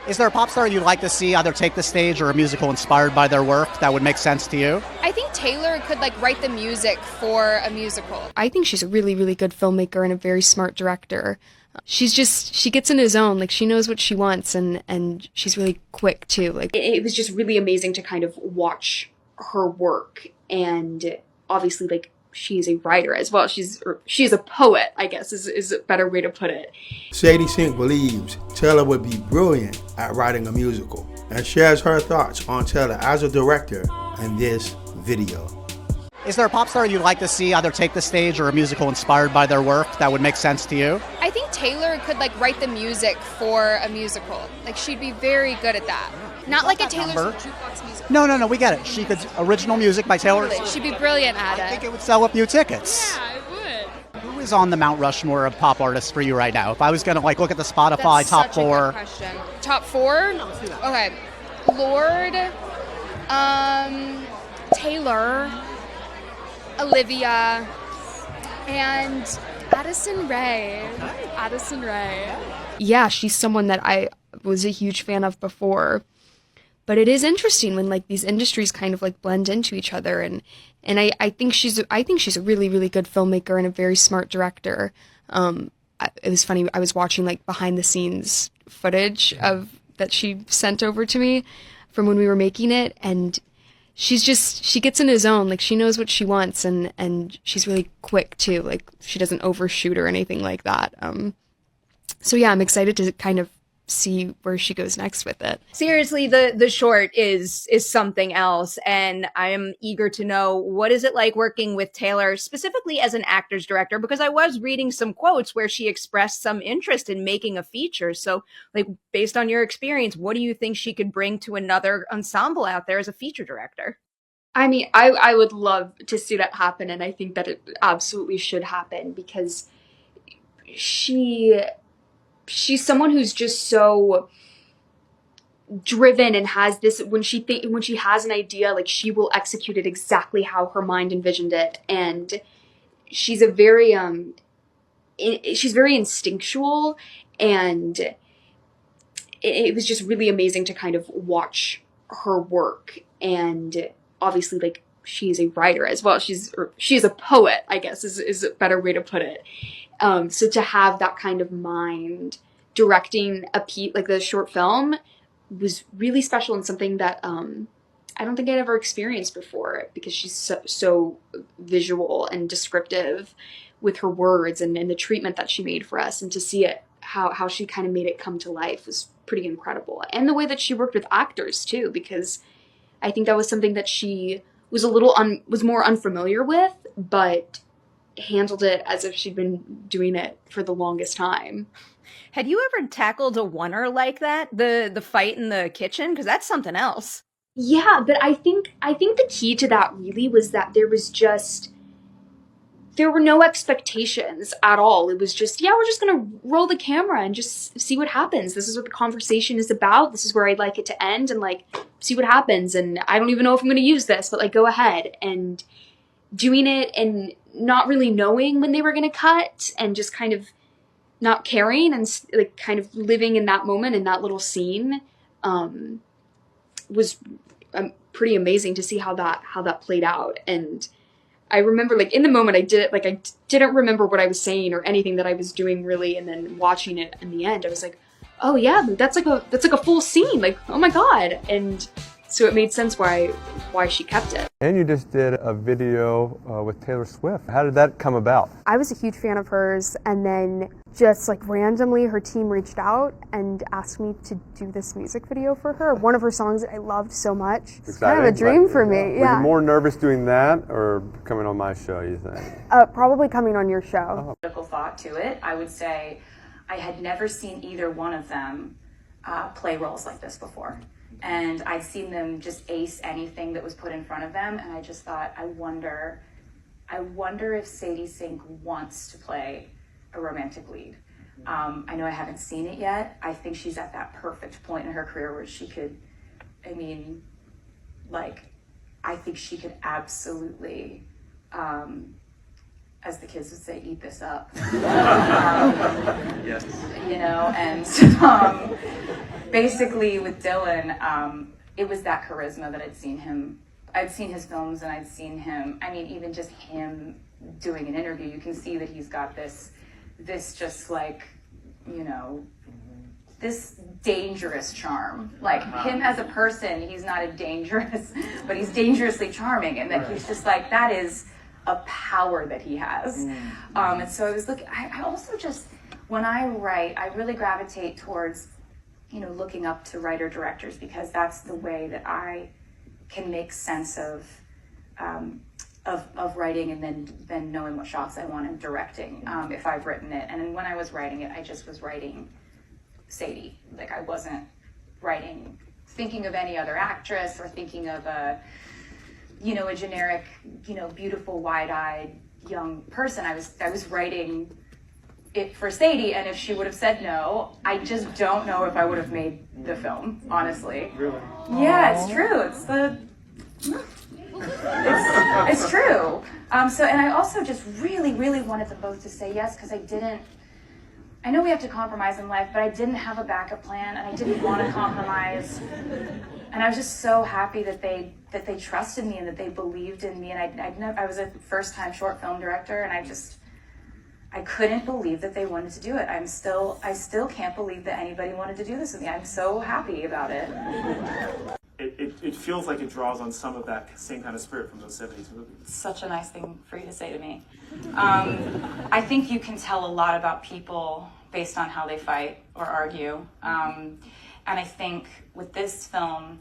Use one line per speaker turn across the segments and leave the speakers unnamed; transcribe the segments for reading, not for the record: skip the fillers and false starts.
Is there a pop star you'd like to see either take the stage or a musical inspired by their work that would make sense to you?
I think Taylor could write the music for a musical.
I think she's a really, really good filmmaker and a very smart director. She gets in her zone, she knows what she wants, and she's really quick too. It was just really amazing to kind of watch her work, and obviously she's a writer as well. She's a poet, I guess is a better way to put it.
Sadie Sink believes Taylor would be brilliant at writing a musical and shares her thoughts on Taylor as a director in this video.
Is there a pop star you'd like to see either take the stage or a musical inspired by their work that would make sense to you?
I think Taylor could write the music for a musical. She'd be very good at that. Not like a Taylor Swift jukebox musical.
No, we get it. She could original music by Taylor.
Totally. She'd be brilliant at it.
I think it would sell a few tickets.
Yeah, it would.
Who is on the Mount Rushmore of pop artists for you right now? If I was going to look at the Spotify
That's
top
such
four.
A good question. Top four?
No, let's do that.
Okay. Lord, Taylor, Olivia, and Addison Rae. Addison Rae.
Yeah, she's someone that I was a huge fan of before. But it is interesting when these industries kind of blend into each other, and I think she's a really, really good filmmaker and a very smart director. It was funny, I was watching behind the scenes footage that she sent over to me from when we were making it, and she gets in her zone, she knows what she wants, and she's really quick too, she doesn't overshoot or anything like that. So yeah, I'm excited to kind of see where she goes next with it.
Seriously, the short is something else, and I am eager to know, what is it like working with Taylor specifically as an actor's director, because I was reading some quotes where she expressed some interest in making a feature. So based on your experience, what do you think she could bring to another ensemble out there as a feature director?
I mean, I would love to see that happen, and I think that it absolutely should happen, because she's someone who's just so driven and has this, when she has an idea, she will execute it exactly how her mind envisioned it. And she's a very she's very instinctual, and it was just really amazing to kind of watch her work. And obviously she's a writer as well. She's a poet, I guess is a better way to put it. So to have that kind of mind directing the short film was really special, and something that I don't think I'd ever experienced before, because she's so visual and descriptive with her words and the treatment that she made for us, and to see it, how she kind of made it come to life, was pretty incredible. And the way that she worked with actors too, because I think that was something that she was was more unfamiliar with, but handled it as if she'd been doing it for the longest time.
Had you ever tackled a oneer like that, the fight in the kitchen? Because that's something else.
Yeah, but I think the key to that really was that there were no expectations at all. It was just, yeah, we're just gonna roll the camera and just see what happens. This is what the conversation is about. This is where I'd like it to end, and see what happens. And I don't even know if I'm gonna use this, but go ahead. And doing it and not really knowing when they were gonna cut, and just kind of not caring, and kind of living in that moment, in that little scene, was pretty amazing to see how that played out. And I remember in the moment I did it, I didn't remember what I was saying or anything that I was doing really, and then watching it in the end I was like, oh yeah, that's a full scene, oh my god. And so it made sense why she kept it.
And you just did a video with Taylor Swift. How did that come about?
I was a huge fan of hers, and then just randomly her team reached out and asked me to do this music video for her. One of her songs that I loved so much. It's kind of a dream for me. Yeah.
Were you more nervous doing that or coming on my show, you think?
Probably coming on your show.
Critical thought to it. I would say I had never seen either one of them play roles like this before. And I'd seen them just ace anything that was put in front of them, and I just thought, I wonder if Sadie Sink wants to play a romantic lead. I know I haven't seen it yet. I think she's at that perfect point in her career where she could, I think she could absolutely, as the kids would say, eat this up.
Yes.
And basically with Dylan, it was that charisma that I'd seen his films and I'd seen him, I mean, even just him doing an interview, you can see that he's got this just like, you know, this dangerous charm. Like him as a person, he's not a dangerous, but he's dangerously charming, and that he's just like, that is a power that he has. And so I was looking, I also just, when I write, I really gravitate towards, you know, looking up to writer-directors, because that's the way that I can make sense of writing, and then knowing what shots I want and directing, if I've written it. And when I was writing it, I just was writing Sadie. Like, I wasn't thinking of any other actress or thinking of a generic, beautiful, wide-eyed young person. I was writing it for Sadie, and if she would have said no, I just don't know if I would have made the film, honestly. Really? Yeah, it's true. It's true. And I also just really, really wanted them both to say yes, because I know we have to compromise in life, but I didn't have a backup plan, and I didn't want to compromise. And I was just so happy that they trusted me and that they believed in me. And I was a first-time short film director, and I couldn't believe that they wanted to do it. I still can't believe that anybody wanted to do this with me. I'm so happy about it.
It feels like it draws on some of that same kind of spirit from those 70s movies.
Such a nice thing for you to say to me. I think you can tell a lot about people based on how they fight or argue. And I think with this film,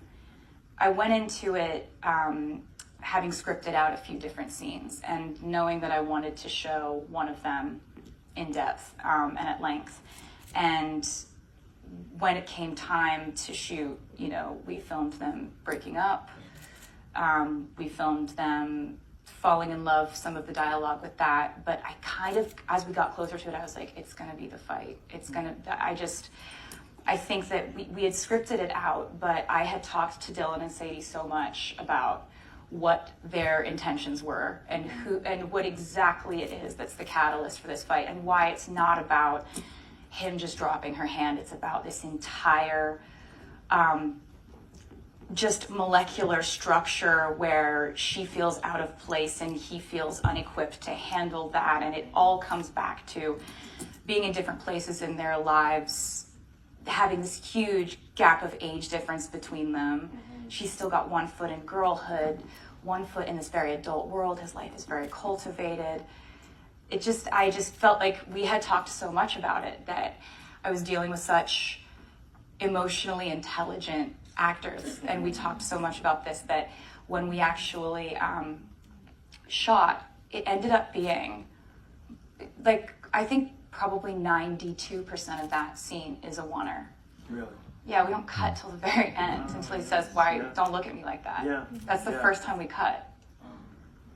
I went into it having scripted out a few different scenes and knowing that I wanted to show one of them in depth and at length. And when it came time to shoot, we filmed them breaking up. We filmed them falling in love, some of the dialogue with that. But I kind of, as we got closer to it, I was like, it's going to be the fight. I think that we had scripted it out, but I had talked to Dylan and Sadie so much about what their intentions were and what exactly it is that's the catalyst for this fight, and why it's not about him just dropping her hand. It's about this entire just molecular structure where she feels out of place and he feels unequipped to handle that. And it all comes back to being in different places in their lives, having this huge gap of age difference between them. She's still got 1 foot in girlhood, 1 foot in this very adult world. His life is very cultivated. I just felt like we had talked so much about it, that I was dealing with such emotionally intelligent actors, and we talked so much about this, that when we actually shot, it ended up being, like, I think probably 92% of that scene is a oneer.
Really?
Yeah, we don't cut till the very end, until he says, "Why, don't look at me like that."
Yeah.
That's the first time we cut.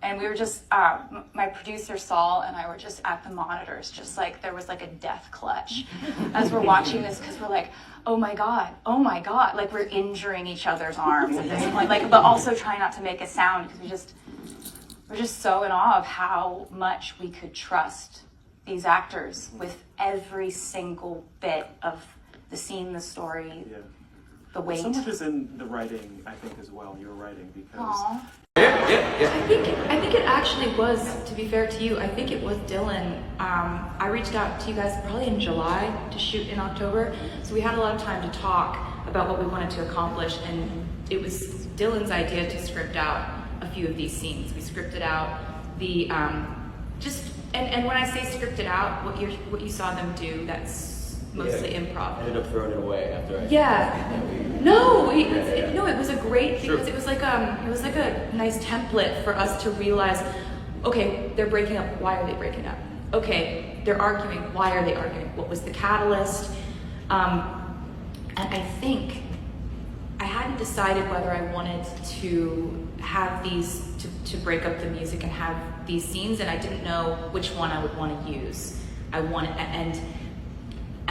And we were just, my producer Saul and I were just at the monitors, just like there was like a death clutch as we're watching this, because we're like, oh my God, like we're injuring each other's arms at this point, like, but also trying not to make a sound, because we're just so in awe of how much we could trust these actors with every single bit of the scene, the story, the weight.
So much is in the writing, I think, as well, your writing, because...
Aww.
I think it actually was, to be fair to you, I think it was Dylan. I reached out to you guys probably in July to shoot in October, so we had a lot of time to talk about what we wanted to accomplish, and it was Dylan's idea to script out a few of these scenes. We scripted out the and when I say scripted out, what you saw them do, that's mostly improv.
I ended up throwing it away after I...
it was a great, because it was like a nice template for us to realize, okay, they're breaking up, why are they breaking up? Okay, they're arguing, why are they arguing? What was the catalyst? And I think I hadn't decided whether I wanted to have these, to break up the music and have these scenes, and I didn't know which one I would want to use. And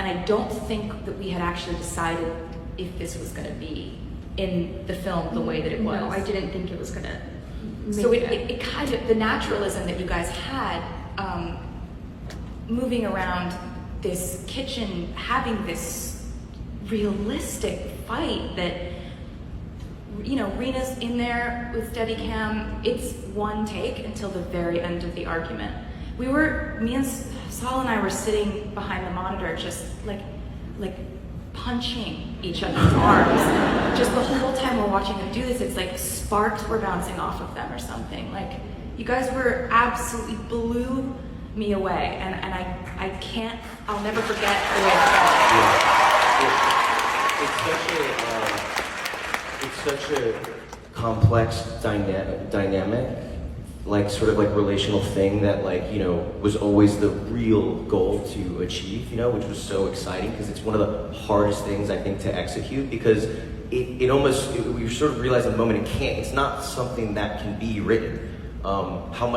I don't think that we had actually decided if this was going to be in the film the way that it was.
No, I didn't think it was going to.
So it kind of, the naturalism that you guys had, moving around this kitchen, having this realistic fight that, you know, Rena's in there with Steadicam. It's one take until the very end of the argument. Me and Saul and I were sitting behind the monitor, just like punching each other's arms. Just the whole time we're watching them do this, it's like sparks were bouncing off of them or something. Like, you guys were absolutely blew me away, and I can't, I'll never forget the way
it's such a complex dynamic, like sort of like relational thing that, like, you know, was always the real goal to achieve, you know, which was so exciting because it's one of the hardest things I think to execute, because we sort of realize in the moment it's not something that can be written. How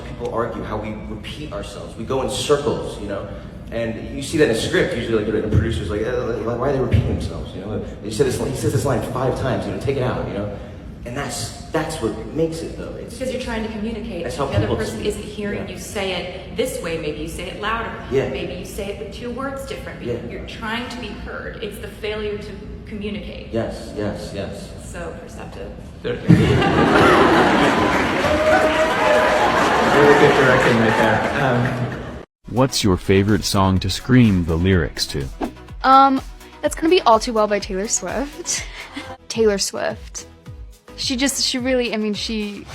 people argue, how we repeat ourselves, we go in circles, you know, and you see that in a script. Usually, like, the producer's like, why are they repeating themselves? You know, he says this line 5 times. You know, take it out. You know, and that's what makes it, though. It's
because you're trying to communicate.
That's how
the other
people
person isn't hearing you say it this way. Maybe you say it louder.
Yeah.
Maybe you say it with 2 words different. But
Yeah.
you're trying to be heard. It's the failure to communicate.
Yes.
So perceptive.
Really good directing right there.
What's your favorite song to scream the lyrics to?
That's gonna be All Too Well by Taylor Swift. Taylor Swift. She really, I mean, she's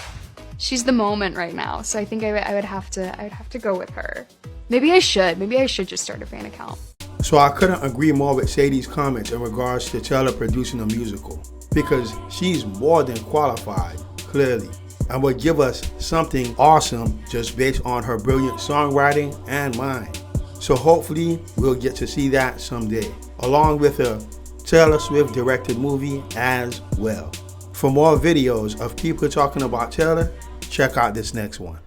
the moment right now. So I think I would have to go with her. Maybe I should just start a fan account.
So I couldn't agree more with Sadie's comments in regards to Taylor producing a musical, because she's more than qualified, clearly, and would give us something awesome just based on her brilliant songwriting and mind. So hopefully we'll get to see that someday, along with a Taylor Swift directed movie as well. For more videos of people talking about Taylor, check out this next one.